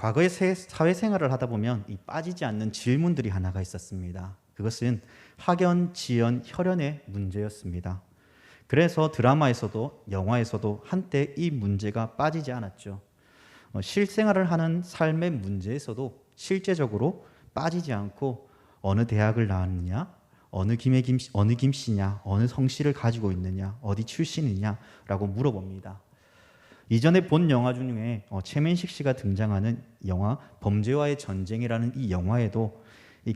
과거의 사회생활을 하다 보면 이 빠지지 않는 질문들이 하나가 있었습니다. 그것은 학연, 지연, 혈연의 문제였습니다. 그래서 드라마에서도 영화에서도 한때 이 문제가 빠지지 않았죠. 실생활을 하는 삶의 문제에서도 실제적으로 빠지지 않고 어느 대학을 나왔느냐, 어느 김씨냐, 어느 성씨를 가지고 있느냐, 어디 출신이냐라고 물어봅니다. 이전에 본 영화 중에 최민식 씨가 등장하는 영화 범죄와의 전쟁이라는 이 영화에도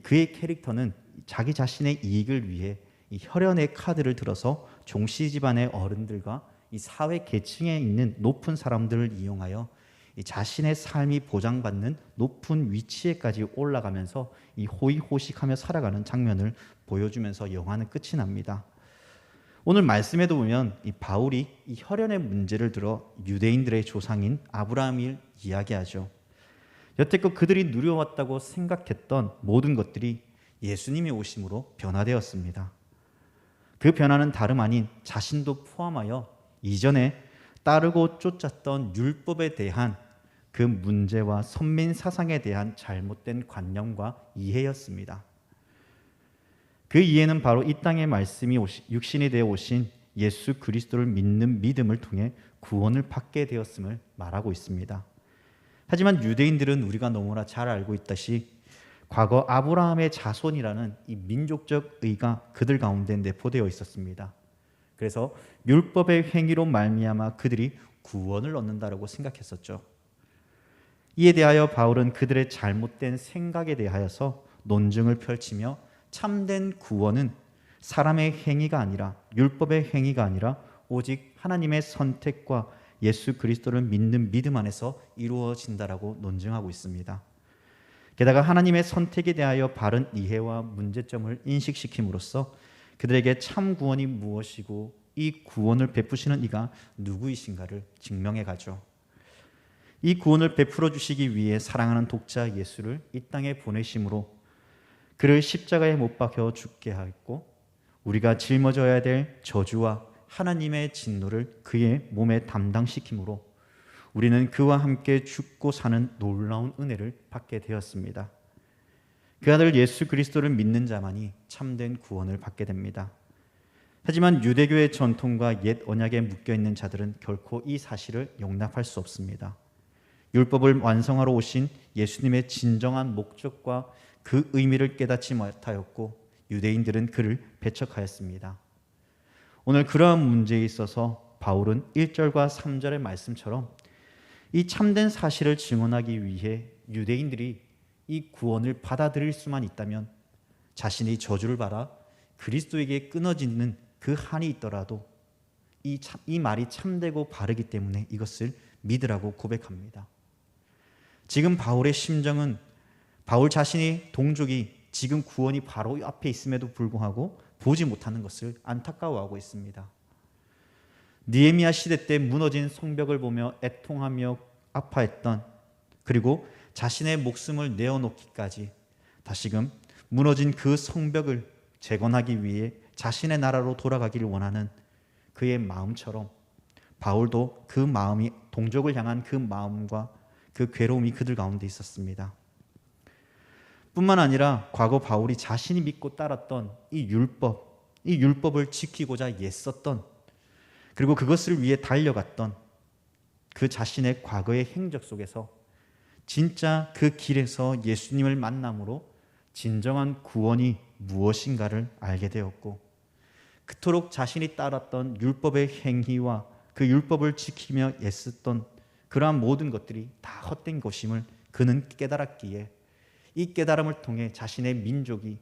그의 캐릭터는 자기 자신의 이익을 위해 이 혈연의 카드를 들어서 종씨 집안의 어른들과 이 사회 계층에 있는 높은 사람들을 이용하여 이 자신의 삶이 보장받는 높은 위치에까지 올라가면서 이 호의호식하며 살아가는 장면을 보여주면서 영화는 끝이 납니다. 오늘 말씀에도 보면 이 바울이 이 혈연의 문제를 들어 유대인들의 조상인 아브라함을 이야기하죠. 여태껏 그들이 누려왔다고 생각했던 모든 것들이 예수님의 오심으로 변화되었습니다. 그 변화는 다름 아닌 자신도 포함하여 이전에 따르고 쫓았던 율법에 대한 그 문제와 선민 사상에 대한 잘못된 관념과 이해였습니다. 그 이해는 바로 이 땅의 말씀이 육신이 되어 오신 예수 그리스도를 믿는 믿음을 통해 구원을 받게 되었음을 말하고 있습니다. 하지만 유대인들은 우리가 너무나 잘 알고 있다시 과거 아브라함의 자손이라는 이 민족적 의가 그들 가운데 내포되어 있었습니다. 그래서 율법의 행위로 말미암아 그들이 구원을 얻는다라고 생각했었죠. 이에 대하여 바울은 그들의 잘못된 생각에 대하여서 논증을 펼치며 참된 구원은 사람의 행위가 아니라 율법의 행위가 아니라 오직 하나님의 선택과 예수 그리스도를 믿는 믿음 안에서 이루어진다라고 논증하고 있습니다. 게다가 하나님의 선택에 대하여 바른 이해와 문제점을 인식시킴으로써 그들에게 참 구원이 무엇이고 이 구원을 베푸시는 이가 누구이신가를 증명해 가죠. 이 구원을 베풀어 주시기 위해 사랑하는 독자 예수를 이 땅에 보내심으로 그를 십자가에 못 박혀 죽게 하였고 우리가 짊어져야 될 저주와 하나님의 진노를 그의 몸에 담당시킴으로 우리는 그와 함께 죽고 사는 놀라운 은혜를 받게 되었습니다. 그 아들 예수 그리스도를 믿는 자만이 참된 구원을 받게 됩니다. 하지만 유대교의 전통과 옛 언약에 묶여있는 자들은 결코 이 사실을 용납할 수 없습니다. 율법을 완성하러 오신 예수님의 진정한 목적과 그 의미를 깨닫지 못하였고 유대인들은 그를 배척하였습니다. 오늘 그러한 문제에 있어서 바울은 1절과 3절의 말씀처럼 이 참된 사실을 증언하기 위해 유대인들이 이 구원을 받아들일 수만 있다면 자신이 저주를 받아 그리스도에게 끊어지는 그 한이 있더라도 이 말이 참되고 바르기 때문에 이것을 믿으라고 고백합니다. 지금 바울의 심정은 바울 자신이 동족이 지금 구원이 바로 앞에 있음에도 불구하고 보지 못하는 것을 안타까워하고 있습니다. 느헤미야 시대 때 무너진 성벽을 보며 애통하며 아파했던 그리고 자신의 목숨을 내어놓기까지 다시금 무너진 그 성벽을 재건하기 위해 자신의 나라로 돌아가기를 원하는 그의 마음처럼 바울도 그 마음이 동족을 향한 그 마음과 그 괴로움이 그들 가운데 있었습니다. 뿐만 아니라 과거 바울이 자신이 믿고 따랐던 이 율법을 지키고자 애썼던 그리고 그것을 위해 달려갔던 그 자신의 과거의 행적 속에서 진짜 그 길에서 예수님을 만남으로 진정한 구원이 무엇인가를 알게 되었고 그토록 자신이 따랐던 율법의 행위와 그 율법을 지키며 애썼던 그러한 모든 것들이 다 헛된 것임을 그는 깨달았기에 이 깨달음을 통해 자신의 민족이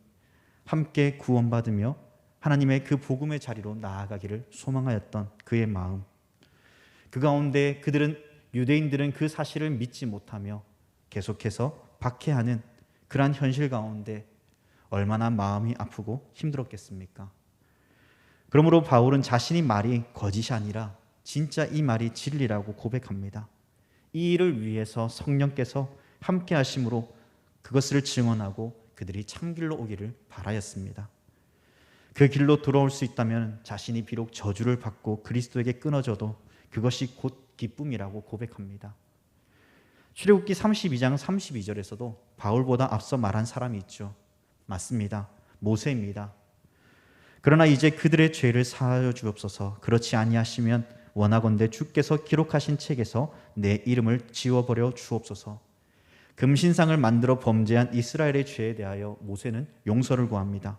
함께 구원받으며 하나님의 그 복음의 자리로 나아가기를 소망하였던 그의 마음, 그 가운데 유대인들은 그 사실을 믿지 못하며 계속해서 박해하는 그러한 현실 가운데 얼마나 마음이 아프고 힘들었겠습니까? 그러므로 바울은 자신이 말이 거짓이 아니라 진짜 이 말이 진리라고 고백합니다. 이 일을 위해서 성령께서 함께 하심으로 그것을 증언하고 그들이 참길로 오기를 바라였습니다. 그 길로 돌아올 수 있다면 자신이 비록 저주를 받고 그리스도에게 끊어져도 그것이 곧 기쁨이라고 고백합니다. 출애굽기 32장 32절에서도 바울보다 앞서 말한 사람이 있죠. 맞습니다. 모세입니다. 그러나 이제 그들의 죄를 사하여 주옵소서. 그렇지 아니하시면 원하건대 주께서 기록하신 책에서 내 이름을 지워버려 주옵소서. 금신상을 만들어 범죄한 이스라엘의 죄에 대하여 모세는 용서를 구합니다.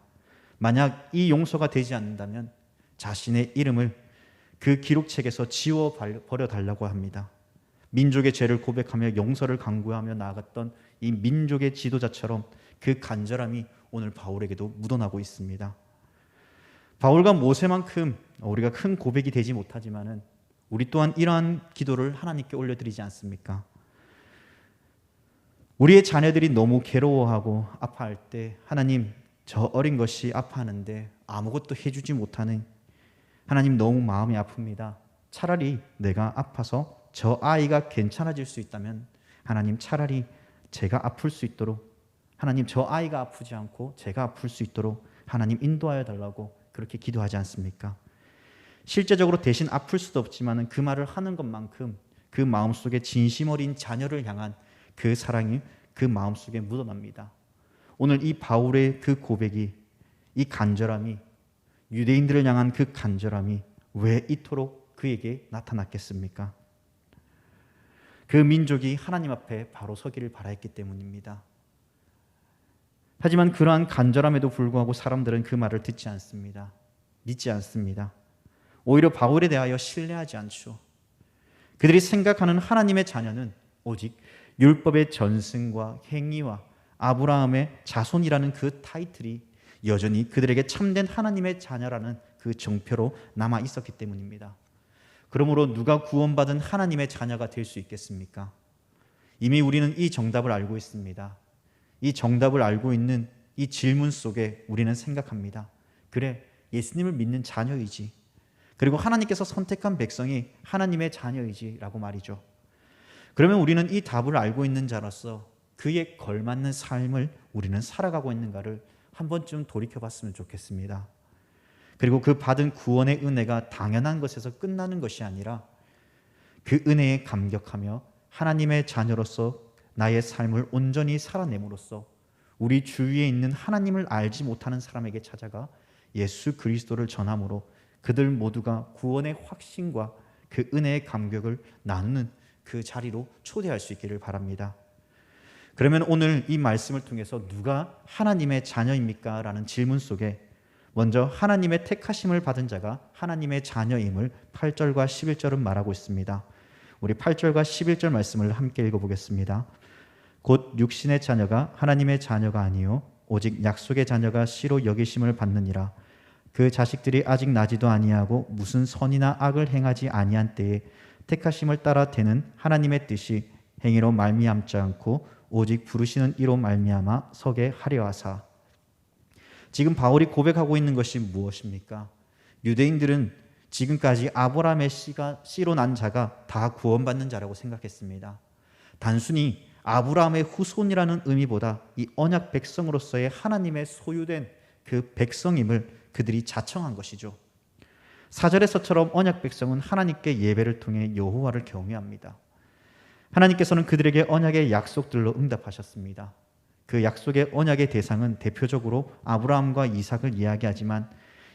만약 이 용서가 되지 않는다면 자신의 이름을 그 기록책에서 지워버려 달라고 합니다. 민족의 죄를 고백하며 용서를 강구하며 나아갔던 이 민족의 지도자처럼 그 간절함이 오늘 바울에게도 묻어나고 있습니다. 바울과 모세만큼 우리가 큰 고백이 되지 못하지만은 우리 또한 이러한 기도를 하나님께 올려드리지 않습니까? 우리의 자녀들이 너무 괴로워하고 아파할 때 하나님, 저 어린 것이 아파하는데 아무것도 해주지 못하는 하나님, 너무 마음이 아픕니다. 차라리 내가 아파서 저 아이가 괜찮아질 수 있다면 하나님, 차라리 제가 아플 수 있도록, 하나님, 저 아이가 아프지 않고 제가 아플 수 있도록 하나님 인도하여 달라고 그렇게 기도하지 않습니까? 실제적으로 대신 아플 수도 없지만 그 말을 하는 것만큼 그 마음속에 진심 어린 자녀를 향한 그 사랑이 그 마음속에 묻어납니다. 오늘 이 바울의 그 고백이, 이 간절함이, 유대인들을 향한 그 간절함이 왜 이토록 그에게 나타났겠습니까? 그 민족이 하나님 앞에 바로 서기를 바라했기 때문입니다. 하지만 그러한 간절함에도 불구하고 사람들은 그 말을 듣지 않습니다. 믿지 않습니다. 오히려 바울에 대하여 신뢰하지 않죠. 그들이 생각하는 하나님의 자녀는 오직 율법의 전승과 행위와 아브라함의 자손이라는 그 타이틀이 여전히 그들에게 참된 하나님의 자녀라는 그 정표로 남아 있었기 때문입니다. 그러므로 누가 구원받은 하나님의 자녀가 될 수 있겠습니까? 이미 우리는 이 정답을 알고 있습니다. 이 정답을 알고 있는 이 질문 속에 우리는 생각합니다. 그래, 예수님을 믿는 자녀이지. 그리고 하나님께서 선택한 백성이 하나님의 자녀이지 라고 말이죠. 그러면 우리는 이 답을 알고 있는 자로서 그에 걸맞는 삶을 우리는 살아가고 있는가를 한 번쯤 돌이켜봤으면 좋겠습니다. 그리고 그 받은 구원의 은혜가 당연한 것에서 끝나는 것이 아니라 그 은혜에 감격하며 하나님의 자녀로서 나의 삶을 온전히 살아냄으로써 우리 주위에 있는 하나님을 알지 못하는 사람에게 찾아가 예수 그리스도를 전함으로 그들 모두가 구원의 확신과 그 은혜의 감격을 나누는 그 자리로 초대할 수 있기를 바랍니다. 그러면 오늘 이 말씀을 통해서 누가 하나님의 자녀입니까? 라는 질문 속에 먼저 하나님의 택하심을 받은 자가 하나님의 자녀임을 8절과 11절은 말하고 있습니다. 우리 8절과 11절 말씀을 함께 읽어보겠습니다. 곧 육신의 자녀가 하나님의 자녀가 아니요 오직 약속의 자녀가 씨로 여기심을 받느니라. 그 자식들이 아직 나지도 아니하고 무슨 선이나 악을 행하지 아니한 때에 택하심을 따라 되는 하나님의 뜻이 행위로 말미암지 않고 오직 부르시는 이로 말미암아 서게 하려 하사. 지금 바울이 고백하고 있는 것이 무엇입니까? 유대인들은 지금까지 아브라함의 씨로 난 자가 다 구원받는 자라고 생각했습니다. 단순히 아브라함의 후손이라는 의미보다 이 언약 백성으로서의 하나님의 소유된 그 백성임을 그들이 자청한 것이죠. 4절에서처럼 언약 백성은 하나님께 예배를 통해 여호와를 경외합니다. 하나님께서는 그들에게 언약의 약속들로 응답하셨습니다. 그 약속의 언약의 대상은 대표적으로 아브라함과 이삭을 이야기하지만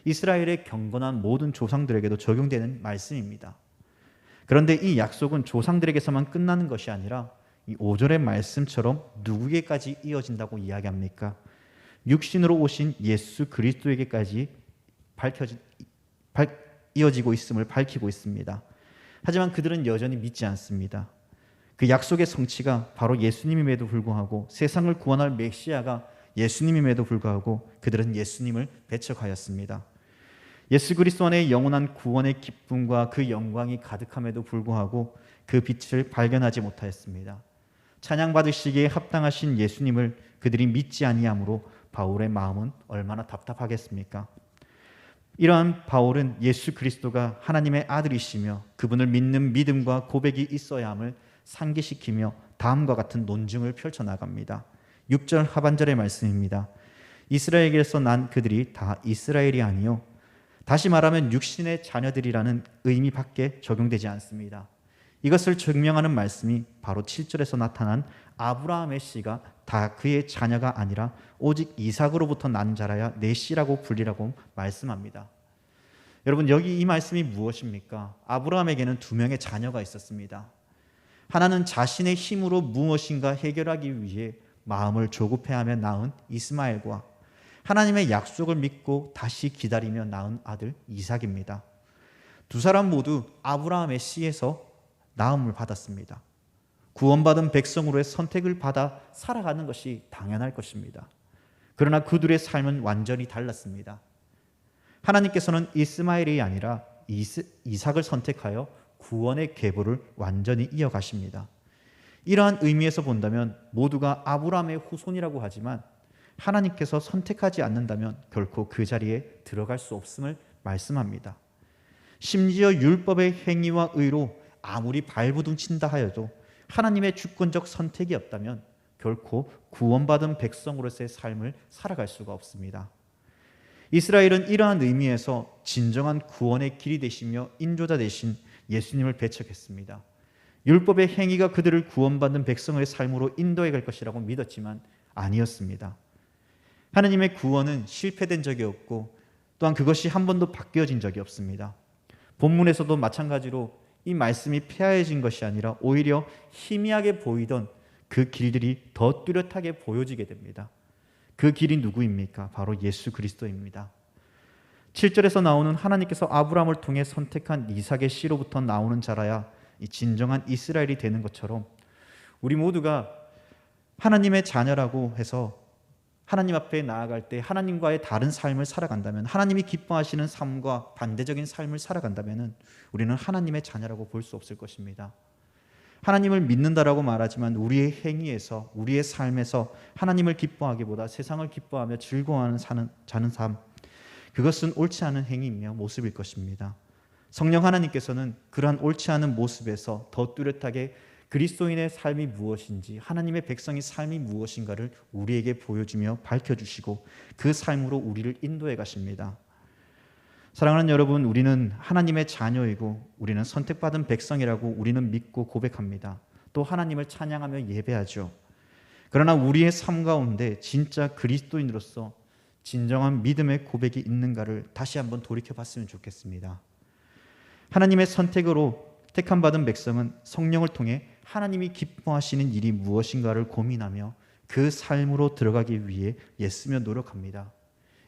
이스라엘의 경건한 모든 조상들에게도 적용되는 말씀입니다. 그런데 이 약속은 조상들에게서만 끝나는 것이 아니라 이 5절의 말씀처럼 누구에게까지 이어진다고 이야기합니까? 육신으로 오신 예수 그리스도에게까지 이어지고 있음을 밝히고 있습니다. 하지만 그들은 여전히 믿지 않습니다. 그 약속의 성취가 바로 예수님임에도 불구하고 세상을 구원할 메시아가 예수님임에도 불구하고 그들은 예수님을 배척하였습니다. 예수 그리스도 안에 영원한 구원의 기쁨과 그 영광이 가득함에도 불구하고 그 빛을 발견하지 못하였습니다. 찬양받으시기에 합당하신 예수님을 그들이 믿지 아니하므로 바울의 마음은 얼마나 답답하겠습니까? 이러한 바울은 예수 그리스도가 하나님의 아들이시며 그분을 믿는 믿음과 고백이 있어야 함을 상기시키며 다음과 같은 논증을 펼쳐나갑니다. 6절 하반절의 말씀입니다. 이스라엘에게서 난 그들이 다 이스라엘이 아니요 다시 말하면 육신의 자녀들이라는 의미밖에 적용되지 않습니다. 이것을 증명하는 말씀이 바로 7절에서 나타난 아브라함의 씨가 다 그의 자녀가 아니라 오직 이삭으로부터 난 자라야 내 씨라고 불리라고 말씀합니다. 여러분, 여기 이 말씀이 무엇입니까? 아브라함에게는 두 명의 자녀가 있었습니다. 하나는 자신의 힘으로 무엇인가 해결하기 위해 마음을 조급해하며 낳은 이스마엘과 하나님의 약속을 믿고 다시 기다리며 낳은 아들 이삭입니다. 두 사람 모두 아브라함의 씨에서 낳음을 받았습니다. 구원받은 백성으로의 선택을 받아 살아가는 것이 당연할 것입니다. 그러나 그들의 삶은 완전히 달랐습니다. 하나님께서는 이스마엘이 아니라 이삭을 선택하여 구원의 계보를 완전히 이어가십니다. 이러한 의미에서 본다면 모두가 아브라함의 후손이라고 하지만 하나님께서 선택하지 않는다면 결코 그 자리에 들어갈 수 없음을 말씀합니다. 심지어 율법의 행위와 의로 아무리 발부둥친다 하여도 하나님의 주권적 선택이 없다면 결코 구원받은 백성으로서의 삶을 살아갈 수가 없습니다. 이스라엘은 이러한 의미에서 진정한 구원의 길이 되시며 인도자 되신 예수님을 배척했습니다. 율법의 행위가 그들을 구원받는 백성의 삶으로 인도해 갈 것이라고 믿었지만 아니었습니다. 하나님의 구원은 실패된 적이 없고 또한 그것이 한 번도 바뀌어진 적이 없습니다. 본문에서도 마찬가지로 이 말씀이 폐하해진 것이 아니라 오히려 희미하게 보이던 그 길들이 더 뚜렷하게 보여지게 됩니다. 그 길이 누구입니까? 바로 예수 그리스도입니다. 7절에서 나오는 하나님께서 아브라함을 통해 선택한 이삭의 씨로부터 나오는 자라야 이 진정한 이스라엘이 되는 것처럼 우리 모두가 하나님의 자녀라고 해서 하나님 앞에 나아갈 때 하나님과의 다른 삶을 살아간다면, 하나님이 기뻐하시는 삶과 반대적인 삶을 살아간다면 우리는 하나님의 자녀라고 볼 수 없을 것입니다. 하나님을 믿는다라고 말하지만 우리의 행위에서, 우리의 삶에서 하나님을 기뻐하기보다 세상을 기뻐하며 즐거워하는 사는 삶, 그것은 옳지 않은 행위이며 모습일 것입니다. 성령 하나님께서는 그러한 옳지 않은 모습에서 더 뚜렷하게 그리스도인의 삶이 무엇인지, 하나님의 백성의 삶이 무엇인가를 우리에게 보여주며 밝혀주시고 그 삶으로 우리를 인도해 가십니다. 사랑하는 여러분, 우리는 하나님의 자녀이고 우리는 선택받은 백성이라고 우리는 믿고 고백합니다. 또 하나님을 찬양하며 예배하죠. 그러나 우리의 삶 가운데 진짜 그리스도인으로서 진정한 믿음의 고백이 있는가를 다시 한번 돌이켜봤으면 좋겠습니다. 하나님의 선택으로 택함 받은 백성은 성령을 통해 하나님이 기뻐하시는 일이 무엇인가를 고민하며 그 삶으로 들어가기 위해 애쓰며 노력합니다.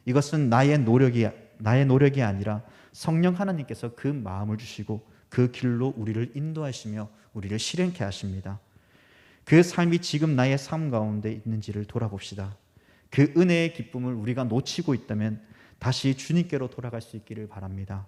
이것은 나의 노력이 아니라 성령 하나님께서 그 마음을 주시고 그 길로 우리를 인도하시며 우리를 실행케 하십니다. 그 삶이 지금 나의 삶 가운데 있는지를 돌아봅시다. 그 은혜의 기쁨을 우리가 놓치고 있다면 다시 주님께로 돌아갈 수 있기를 바랍니다.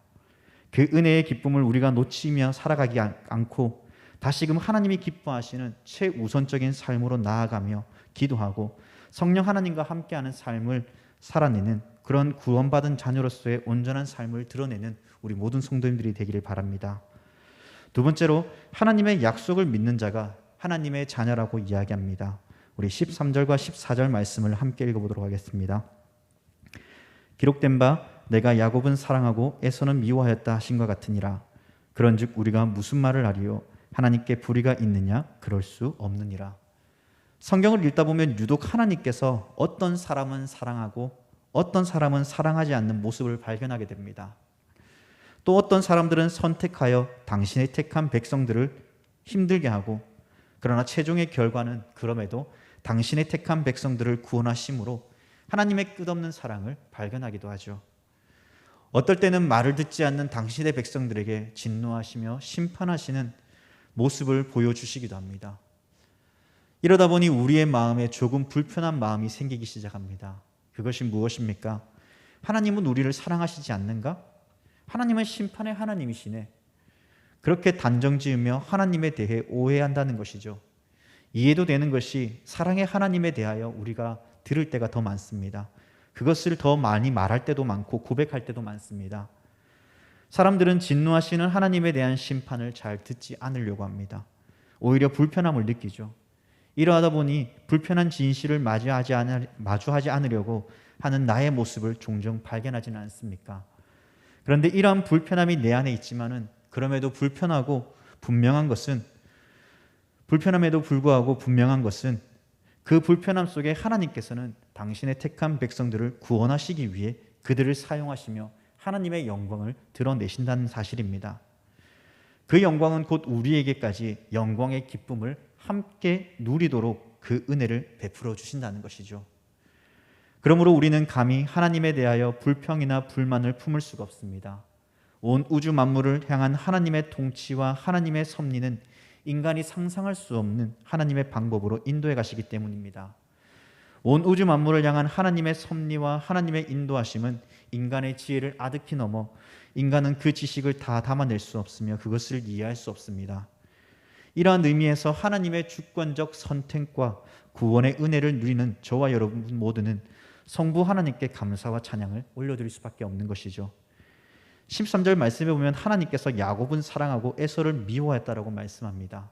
그 은혜의 기쁨을 우리가 놓치며 살아가지 않고 다시금 하나님이 기뻐하시는 최우선적인 삶으로 나아가며 기도하고 성령 하나님과 함께하는 삶을 살아내는 그런 구원받은 자녀로서의 온전한 삶을 드러내는 우리 모든 성도님들이 되기를 바랍니다. 두 번째로, 하나님의 약속을 믿는 자가 하나님의 자녀라고 이야기합니다. 우리 13절과 14절 말씀을 함께 읽어보도록 하겠습니다. 기록된 바 내가 야곱은 사랑하고 에서는 미워하였다 하신 것 같으니라. 그런즉 우리가 무슨 말을 하리요? 하나님께 불의가 있느냐? 그럴 수 없느니라. 성경을 읽다 보면 유독 하나님께서 어떤 사람은 사랑하고 어떤 사람은 사랑하지 않는 모습을 발견하게 됩니다. 또 어떤 사람들은 선택하여 당신의 택한 백성들을 힘들게 하고, 그러나 최종의 결과는 그럼에도 당신의 택한 백성들을 구원하심으로 하나님의 끝없는 사랑을 발견하기도 하죠. 어떨 때는 말을 듣지 않는 당신의 백성들에게 진노하시며 심판하시는 모습을 보여주시기도 합니다. 이러다 보니 우리의 마음에 조금 불편한 마음이 생기기 시작합니다. 그것이 무엇입니까? 하나님은 우리를 사랑하시지 않는가? 하나님은 심판의 하나님이시네. 그렇게 단정지으며 하나님에 대해 오해한다는 것이죠. 이해도 되는 것이 사랑의 하나님에 대하여 우리가 들을 때가 더 많습니다. 그것을 더 많이 말할 때도 많고 고백할 때도 많습니다. 사람들은 진노하시는 하나님에 대한 심판을 잘 듣지 않으려고 합니다. 오히려 불편함을 느끼죠. 이러하다 보니 불편한 진실을 마주하지 않으려고 하는 나의 모습을 종종 발견하지는 않습니까? 그런데 이러한 불편함이 내 안에 있지만은 그럼에도 불편하고 불편함에도 불구하고 분명한 것은 그 불편함 속에 하나님께서는 당신의 택한 백성들을 구원하시기 위해 그들을 사용하시며 하나님의 영광을 드러내신다는 사실입니다. 그 영광은 곧 우리에게까지 영광의 기쁨을 함께 누리도록 그 은혜를 베풀어 주신다는 것이죠. 그러므로 우리는 감히 하나님에 대하여 불평이나 불만을 품을 수가 없습니다. 온 우주 만물을 향한 하나님의 통치와 하나님의 섭리는 인간이 상상할 수 없는 하나님의 방법으로 인도해 가시기 때문입니다. 온 우주 만물을 향한 하나님의 섭리와 하나님의 인도하심은 인간의 지혜를 아득히 넘어 인간은 그 지식을 다 담아낼 수 없으며 그것을 이해할 수 없습니다. 이러한 의미에서 하나님의 주권적 선택과 구원의 은혜를 누리는 저와 여러분 모두는 성부 하나님께 감사와 찬양을 올려드릴 수밖에 없는 것이죠. 13절 말씀에 보면 하나님께서 야곱은 사랑하고 에서를 미워했다라고 말씀합니다.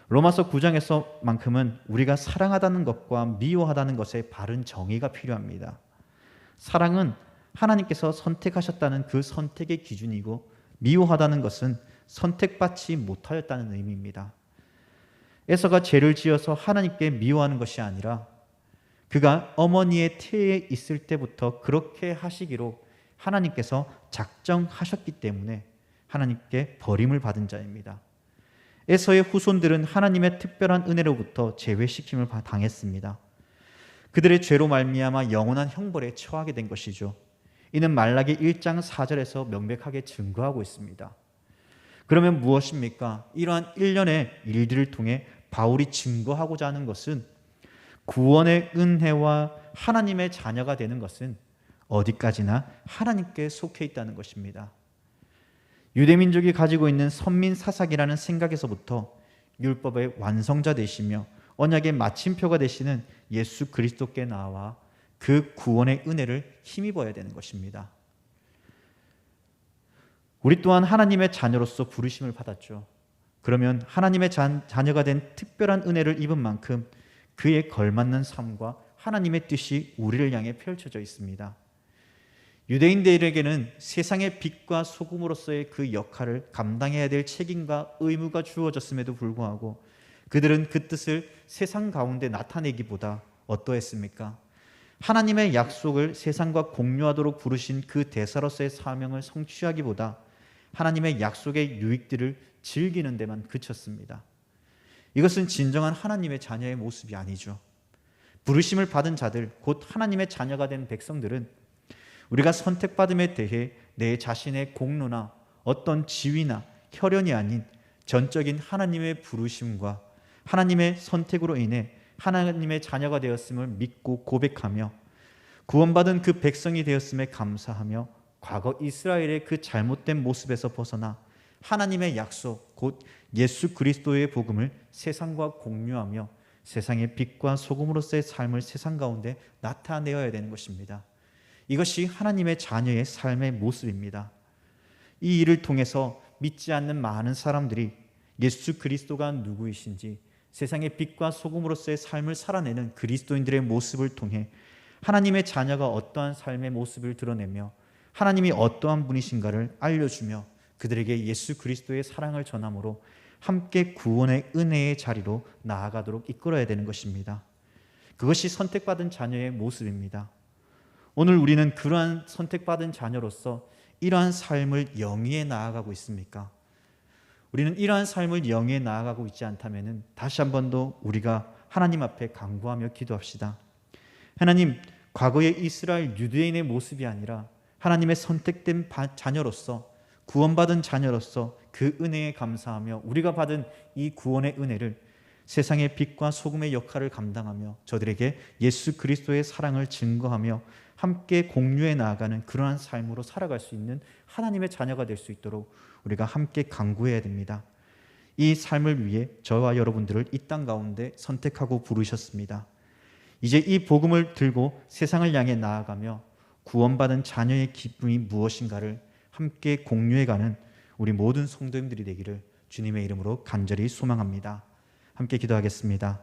로마서 9장에서만큼은 우리가 사랑하다는 것과 미워하다는 것에 바른 정의가 필요합니다. 사랑은 하나님께서 선택하셨다는 그 선택의 기준이고, 미워하다는 것은 선택받지 못하였다는 의미입니다. 에서가 죄를 지어서 하나님께 미워하는 것이 아니라 그가 어머니의 태에 있을 때부터 그렇게 하시기로 하나님께서 작정하셨기 때문에 하나님께 버림을 받은 자입니다. 에서의 후손들은 하나님의 특별한 은혜로부터 제외시킴을 당했습니다. 그들의 죄로 말미암아 영원한 형벌에 처하게 된 것이죠. 이는 말라기 1장 4절에서 명백하게 증거하고 있습니다. 그러면 무엇입니까? 이러한 일련의 일들을 통해 바울이 증거하고자 하는 것은 구원의 은혜와 하나님의 자녀가 되는 것은 어디까지나 하나님께 속해 있다는 것입니다. 유대민족이 가지고 있는 선민 사삭이라는 생각에서부터 율법의 완성자 되시며 언약의 마침표가 되시는 예수 그리스도께 나와 그 구원의 은혜를 힘입어야 되는 것입니다. 우리 또한 하나님의 자녀로서 부르심을 받았죠. 그러면 하나님의 자녀가 된 특별한 은혜를 입은 만큼 그에 걸맞는 삶과 하나님의 뜻이 우리를 향해 펼쳐져 있습니다. 유대인들에게는 세상의 빛과 소금으로서의 그 역할을 감당해야 될 책임과 의무가 주어졌음에도 불구하고 그들은 그 뜻을 세상 가운데 나타내기보다 어떠했습니까? 하나님의 약속을 세상과 공유하도록 부르신 그 대사로서의 사명을 성취하기보다 하나님의 약속의 유익들을 즐기는 데만 그쳤습니다. 이것은 진정한 하나님의 자녀의 모습이 아니죠. 부르심을 받은 자들, 곧 하나님의 자녀가 된 백성들은 우리가 선택받음에 대해 내 자신의 공로나 어떤 지위나 혈연이 아닌 전적인 하나님의 부르심과 하나님의 선택으로 인해 하나님의 자녀가 되었음을 믿고 고백하며 구원받은 그 백성이 되었음에 감사하며 과거 이스라엘의 그 잘못된 모습에서 벗어나 하나님의 약속, 곧 예수 그리스도의 복음을 세상과 공유하며 세상의 빛과 소금으로서의 삶을 세상 가운데 나타내어야 되는 것입니다. 이것이 하나님의 자녀의 삶의 모습입니다. 이 일을 통해서 믿지 않는 많은 사람들이 예수 그리스도가 누구이신지, 세상의 빛과 소금으로서의 삶을 살아내는 그리스도인들의 모습을 통해 하나님의 자녀가 어떠한 삶의 모습을 드러내며 하나님이 어떠한 분이신가를 알려주며 그들에게 예수 그리스도의 사랑을 전함으로 함께 구원의 은혜의 자리로 나아가도록 이끌어야 되는 것입니다. 그것이 선택받은 자녀의 모습입니다. 오늘 우리는 그러한 선택받은 자녀로서 이러한 삶을 영위해 나아가고 있습니까? 우리는 이러한 삶을 영위해 나아가고 있지 않다면 다시 한 번 더 우리가 하나님 앞에 간구하며 기도합시다. 하나님, 과거의 이스라엘 유대인의 모습이 아니라 하나님의 선택된 자녀로서, 구원받은 자녀로서 그 은혜에 감사하며 우리가 받은 이 구원의 은혜를 세상의 빛과 소금의 역할을 감당하며 저들에게 예수 그리스도의 사랑을 증거하며 함께 공유해 나아가는 그러한 삶으로 살아갈 수 있는 하나님의 자녀가 될 수 있도록 우리가 함께 간구해야 됩니다. 이 삶을 위해 저와 여러분들을 이 땅 가운데 선택하고 부르셨습니다. 이제 이 복음을 들고 세상을 향해 나아가며 구원받은 자녀의 기쁨이 무엇인가를 함께 공유해가는 우리 모든 성도님들이 되기를 주님의 이름으로 간절히 소망합니다. 함께 기도하겠습니다.